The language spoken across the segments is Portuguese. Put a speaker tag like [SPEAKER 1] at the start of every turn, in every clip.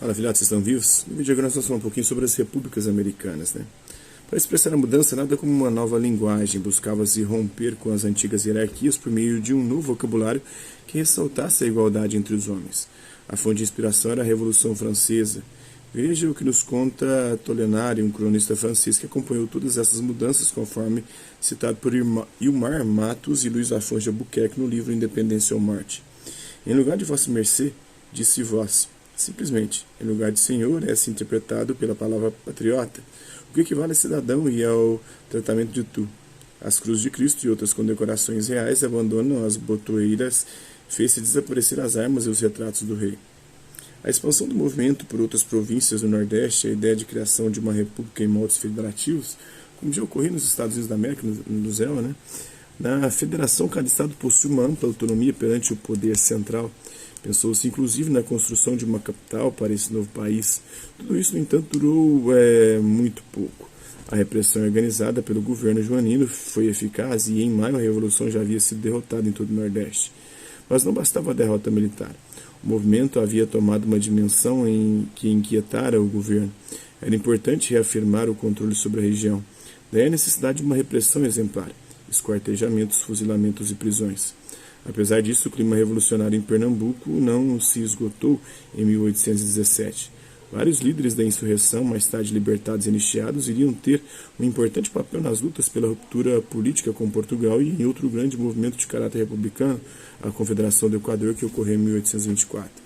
[SPEAKER 1] Fala, filhotes, vocês estão vivos? No vídeo agora nós vamos falar um pouquinho sobre as repúblicas americanas, né? Para expressar a mudança, nada como uma nova linguagem, buscava-se romper com as antigas hierarquias por meio de um novo vocabulário que ressaltasse a igualdade entre os homens. A fonte de inspiração era a Revolução Francesa. Veja o que nos conta Tolenari, um cronista francês que acompanhou todas essas mudanças, conforme citado por Ilmar Matos e Luiz Afonso de Albuquerque no livro Independência ou Morte. Em lugar de vossa mercê, disse vós. Simplesmente, em lugar de senhor, é-se interpretado pela palavra patriota, o que equivale a cidadão e ao tratamento de tu. As cruzes de Cristo e outras condecorações reais abandonam as botoeiras, fez-se desaparecer as armas e os retratos do rei. A expansão do movimento por outras províncias do Nordeste, a ideia de criação de uma república em moldes federativos, como já ocorreu nos Estados Unidos da América, no ZEL, né? Na federação, cada estado possui uma ampla autonomia perante o poder central. Pensou-se inclusive na construção de uma capital para esse novo país. Tudo isso, no entanto, durou muito pouco. A repressão organizada pelo governo joanino foi eficaz e em maio a revolução já havia sido derrotada em todo o Nordeste. Mas não bastava a derrota militar. O movimento havia tomado uma dimensão que inquietara o governo. Era importante reafirmar o controle sobre a região. Daí a necessidade de uma repressão exemplar, esquartejamentos, fuzilamentos e prisões. Apesar disso, o clima revolucionário em Pernambuco não se esgotou em 1817. Vários líderes da insurreição, mais tarde libertados e anistiados, iriam ter um importante papel nas lutas pela ruptura política com Portugal e em outro grande movimento de caráter republicano, a Confederação do Equador, que ocorreu em 1824.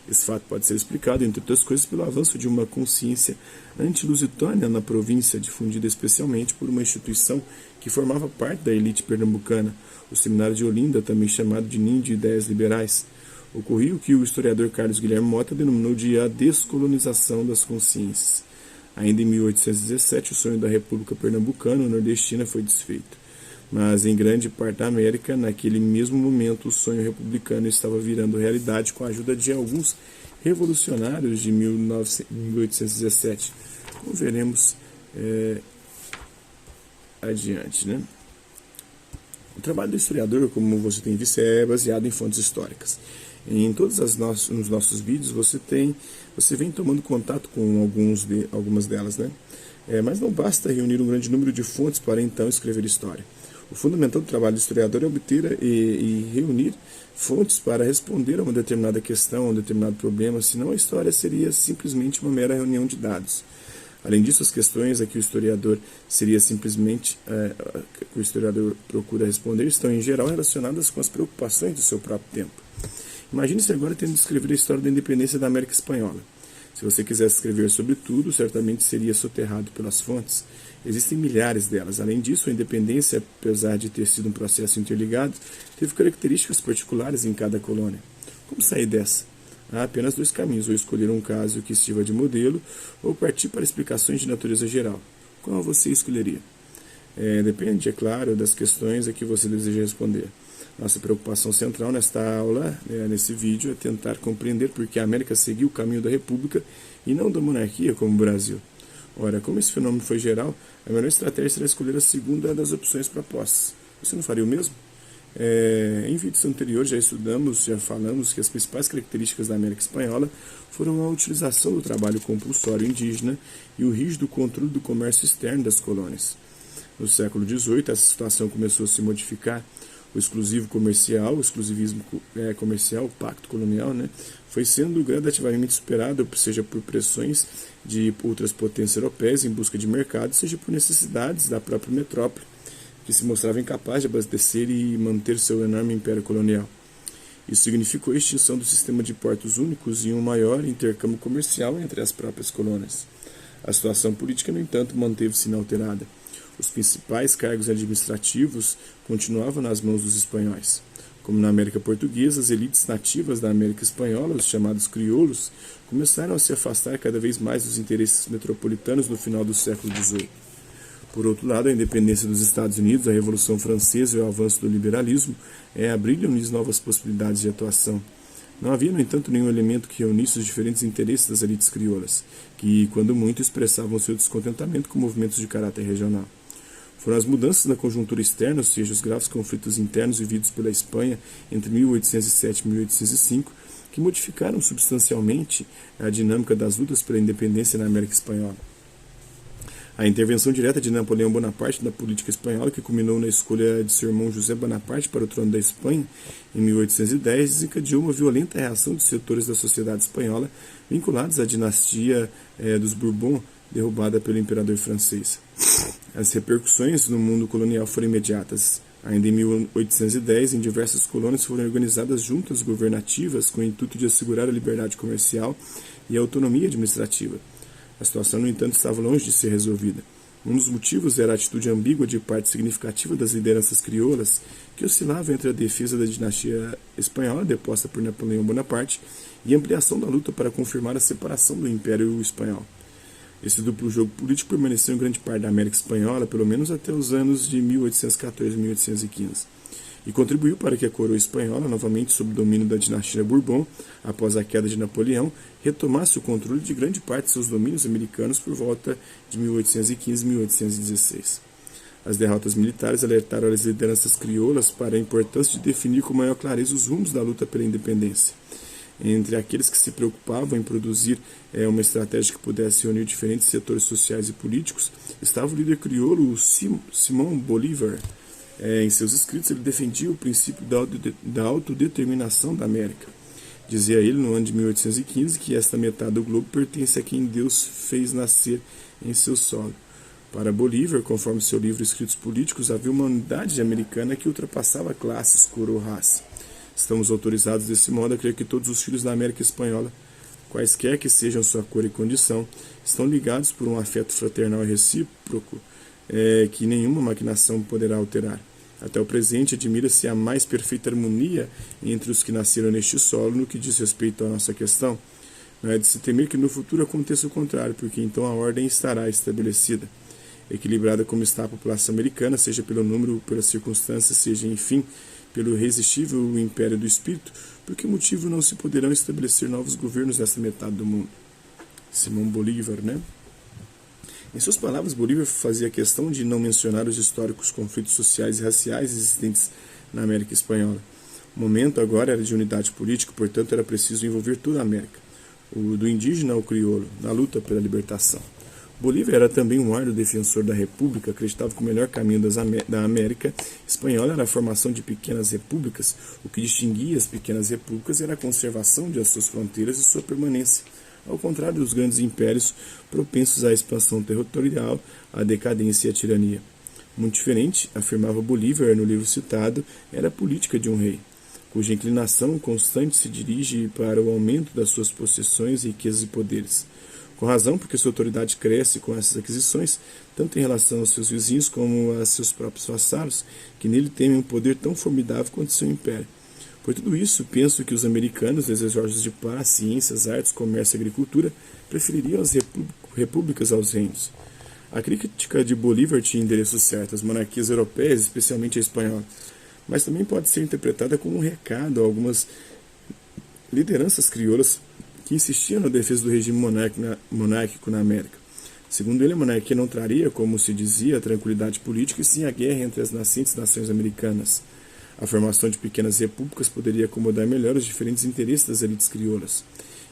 [SPEAKER 1] Esse fato pode ser explicado, entre outras coisas, pelo avanço de uma consciência anti-lusitânia na província, difundida especialmente por uma instituição que formava parte da elite pernambucana, o Seminário de Olinda, também chamado de Ninho de Ideias Liberais. Ocorreu o que o historiador Carlos Guilherme Mota denominou de a descolonização das consciências. Ainda em 1817, o sonho da República Pernambucana nordestina foi desfeito. Mas em grande parte da América, naquele mesmo momento, o sonho republicano estava virando realidade com a ajuda de alguns revolucionários de 1817, como veremos adiante, né? O trabalho do historiador, como você tem visto, é baseado em fontes históricas. Em todos os nossos vídeos você vem tomando contato com algumas delas, né? Mas não basta reunir um grande número de fontes para então escrever história. O fundamental do trabalho do historiador é obter e reunir fontes para responder a uma determinada questão, a um determinado problema, senão a história seria simplesmente uma mera reunião de dados. Além disso, as questões a que o historiador que o historiador procura responder estão em geral relacionadas com as preocupações do seu próprio tempo. Imagine-se agora tendo de escrever a história da independência da América Espanhola. Se você quisesse escrever sobre tudo, certamente seria soterrado pelas fontes. Existem milhares delas. Além disso, a independência, apesar de ter sido um processo interligado, teve características particulares em cada colônia. Como sair dessa? Há apenas dois caminhos, ou escolher um caso que sirva de modelo, ou partir para explicações de natureza geral. Qual você escolheria? Depende, é claro, das questões a que você deseja responder. Nossa preocupação central nesta aula, nesse vídeo, é tentar compreender por que a América seguiu o caminho da República e não da monarquia como o Brasil. Ora, como esse fenômeno foi geral, a melhor estratégia será escolher a segunda das opções propostas. Você não faria o mesmo? Em vídeos anteriores já falamos que as principais características da América Espanhola foram a utilização do trabalho compulsório indígena e o rígido controle do comércio externo das colônias. No século XVIII, essa situação começou a se modificar. O exclusivismo comercial, o pacto colonial, foi sendo gradativamente superado, seja por pressões de outras potências europeias em busca de mercado, seja por necessidades da própria metrópole, que se mostrava incapaz de abastecer e manter seu enorme império colonial. Isso significou a extinção do sistema de portos únicos e um maior intercâmbio comercial entre as próprias colônias. A situação política, no entanto, manteve-se inalterada. Os principais cargos administrativos continuavam nas mãos dos espanhóis. Como na América Portuguesa, as elites nativas da América Espanhola, os chamados crioulos, começaram a se afastar cada vez mais dos interesses metropolitanos no final do século XVIII. Por outro lado, a independência dos Estados Unidos, a Revolução Francesa e o avanço do liberalismo abriram-lhes novas possibilidades de atuação. Não havia, no entanto, nenhum elemento que reunisse os diferentes interesses das elites crioulas, que, quando muito, expressavam seu descontentamento com movimentos de caráter regional. Foram as mudanças na conjuntura externa, ou seja, os graves conflitos internos vividos pela Espanha entre 1807 e 1805, que modificaram substancialmente a dinâmica das lutas pela independência na América Espanhola. A intervenção direta de Napoleão Bonaparte na política espanhola, que culminou na escolha de seu irmão José Bonaparte para o trono da Espanha em 1810, desencadeou uma violenta reação de setores da sociedade espanhola vinculados à dinastia dos Bourbon, derrubada pelo imperador francês. As repercussões no mundo colonial foram imediatas. Ainda em 1810, em diversas colônias foram organizadas juntas governativas com o intuito de assegurar a liberdade comercial e a autonomia administrativa. A situação, no entanto, estava longe de ser resolvida. Um dos motivos era a atitude ambígua de parte significativa das lideranças crioulas, que oscilavam entre a defesa da dinastia espanhola, deposta por Napoleão Bonaparte, e a ampliação da luta para confirmar a separação do Império Espanhol. Esse duplo jogo político permaneceu em grande parte da América Espanhola, pelo menos até os anos de 1814 e 1815, e contribuiu para que a coroa espanhola, novamente sob o domínio da dinastia Bourbon, após a queda de Napoleão, retomasse o controle de grande parte de seus domínios americanos por volta de 1815 e 1816. As derrotas militares alertaram as lideranças crioulas para a importância de definir com maior clareza os rumos da luta pela independência. Entre aqueles que se preocupavam em produzir uma estratégia que pudesse unir diferentes setores sociais e políticos, estava o líder crioulo Simão Bolívar. Em seus escritos, ele defendia o princípio da autodeterminação da América. Dizia ele, no ano de 1815, que esta metade do globo pertence a quem Deus fez nascer em seu solo. Para Bolívar, conforme seu livro Escritos Políticos, havia uma unidade americana que ultrapassava classes, cor ou raça. Estamos autorizados desse modo a crer que todos os filhos da América Espanhola, quaisquer que sejam sua cor e condição, estão ligados por um afeto fraternal e recíproco que nenhuma maquinação poderá alterar. Até o presente, admira-se a mais perfeita harmonia entre os que nasceram neste solo no que diz respeito à nossa questão. Não é de se temer que no futuro aconteça o contrário, porque então a ordem estará estabelecida. Equilibrada como está a população americana, seja pelo número, pelas circunstâncias, seja, enfim, pelo irresistível império do espírito, por que motivo não se poderão estabelecer novos governos nessa metade do mundo? Simão Bolívar, né? Em suas palavras, Bolívar fazia questão de não mencionar os históricos conflitos sociais e raciais existentes na América Espanhola. O momento agora era de unidade política, portanto era preciso envolver toda a América, do indígena ao crioulo, na luta pela libertação. Bolívar era também um árduo defensor da República, acreditava que o melhor caminho da América Espanhola era a formação de pequenas repúblicas. O que distinguia as pequenas repúblicas era a conservação de suas fronteiras e sua permanência, ao contrário dos grandes impérios propensos à expansão territorial, à decadência e à tirania. Muito diferente, afirmava Bolívar no livro citado, era a política de um rei, cuja inclinação constante se dirige para o aumento das suas possessões, riquezas e poderes. Com razão, porque sua autoridade cresce com essas aquisições, tanto em relação aos seus vizinhos como a seus próprios vassalos, que nele temem um poder tão formidável quanto seu império. Por tudo isso, penso que os americanos, desejosos de paz, ciências, artes, comércio e agricultura, prefeririam as repúblicas aos reinos. A crítica de Bolívar tinha endereço certo às monarquias europeias, especialmente a espanhola, mas também pode ser interpretada como um recado a algumas lideranças crioulas que insistiam na defesa do regime monárquico na América. Segundo ele, a monarquia não traria, como se dizia, a tranquilidade política e sim a guerra entre as nascentes nações americanas. A formação de pequenas repúblicas poderia acomodar melhor os diferentes interesses das elites crioulas.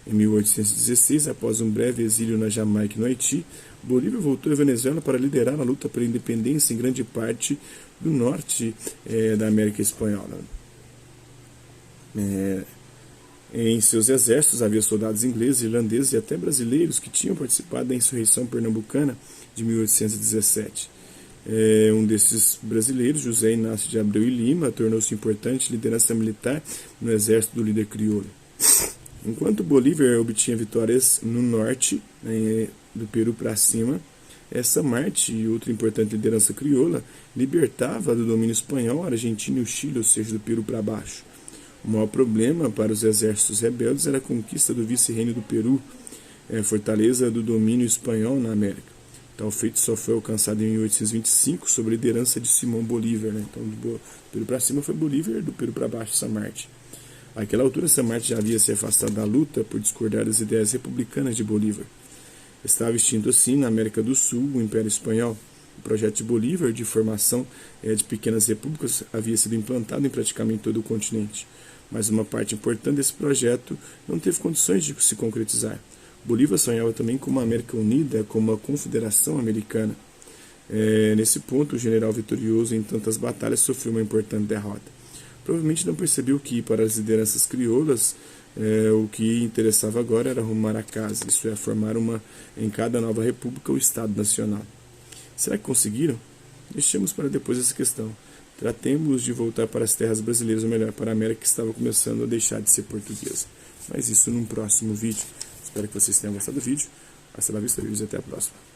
[SPEAKER 1] Em 1816, após um breve exílio na Jamaica e no Haiti, Bolívar voltou à Venezuela para liderar a luta pela independência em grande parte do norte da América Espanhola. Em seus exércitos havia soldados ingleses, irlandeses e até brasileiros que tinham participado da insurreição pernambucana de 1817. Um desses brasileiros, José Inácio de Abreu e Lima, tornou-se importante liderança militar no exército do líder crioulo. Enquanto Bolívar obtinha vitórias no norte, do Peru para cima, San Martín e outra importante liderança crioula libertava do domínio espanhol a Argentina e o Chile, ou seja, do Peru para baixo. O maior problema para os exércitos rebeldes era a conquista do vice-reino do Peru, fortaleza do domínio espanhol na América. Tal feito só foi alcançado em 1825 sob a liderança de Simão Bolívar. Então, do Peru para cima foi Bolívar, do Peru para baixo San Martín. Àquela altura, San Martín já havia se afastado da luta por discordar das ideias republicanas de Bolívar. Estava extinto assim, na América do Sul, o Império Espanhol. O projeto de Bolívar de formação de pequenas repúblicas havia sido implantado em praticamente todo o continente. mas uma parte importante desse projeto não teve condições de se concretizar. Bolívar sonhava também com uma América unida, com uma confederação americana. Nesse ponto, o general vitorioso em tantas batalhas sofreu uma importante derrota. Provavelmente não percebeu que, para as lideranças crioulas, o que interessava agora era arrumar a casa, isso é, formar em cada nova república o Estado Nacional. Será que conseguiram? Deixemos para depois essa questão. Tratemos de voltar para as terras brasileiras, ou melhor, para a América que estava começando a deixar de ser portuguesa. Mas isso num próximo vídeo. Espero que vocês tenham gostado do vídeo. Hasta la vista, e até a próxima.